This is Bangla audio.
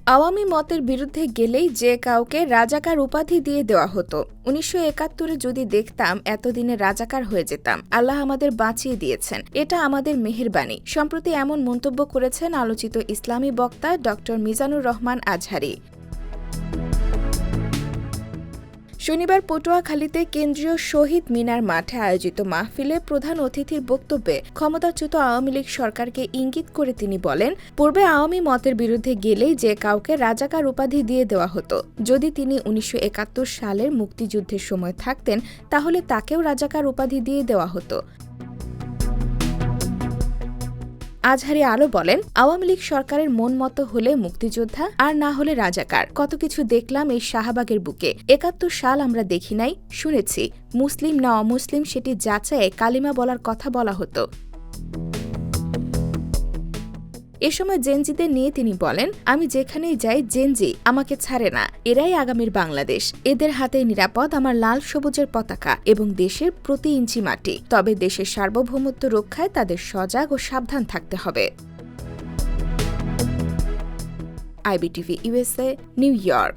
আওয়ামী মতের বিরুদ্ধে গেলেই যে কাউকে রাজাকার উপাধি দিয়ে দেওয়া হতো। ১৯৭১-এ যদি দেখতাম এতদিনে রাজাকার হয়ে যেতাম। আল্লাহ আমাদের বাঁচিয়ে দিয়েছেন, এটা আমাদের মেহেরবানি। সম্প্রতি এমন মন্তব্য করেছেন আলোচিত ইসলামী বক্তা ড মিজানুর রহমান আজহারী। শনিবার পটুয়াখালীতে কেন্দ্রীয় শহীদ মিনার মাঠে আয়োজিত মাহফিলে প্রধান অতিথির বক্তব্যে ক্ষমতাচ্যুত আওয়ামী লীগ সরকারকে ইঙ্গিত করে তিনি বলেন, পূর্বে আওয়ামী মতের বিরুদ্ধে গেলেই যে কাউকে রাজাকার উপাধি দিয়ে দেওয়া হতো। যদি তিনি ১৯৭১ সালের মুক্তিযুদ্ধের সময় থাকতেন তাহলে তাকেও রাজাকার উপাধি দিয়ে দেওয়া হতো। আজহারী আরও বলেন, আওয়ামী লীগ সরকারের মন মতো হলে মুক্তিযোদ্ধা, আর না হলে রাজাকার। কত কিছু দেখলাম এই শাহবাগের বুকে। ৭১ সাল আমরা দেখি নাই, শুনেছি। মুসলিম না অমুসলিম সেটি যাচাইয়ে কালিমা বলার কথা বলা হতো। এ সময় জেনজিদের নিয়ে তিনি বলেন, আমি যেখানেই যাই জেনজি আমাকে ছাড়ে না। এরাই আগামীর বাংলাদেশ। এদের হাতে নিরাপদ আমার লাল সবুজের পতাকা এবং দেশের প্রতি ইঞ্চি মাটি। তবে দেশের সার্বভৌমত্ব রক্ষায় তাদের সজাগ ও সাবধান থাকতে হবে। IBTV USA, new York.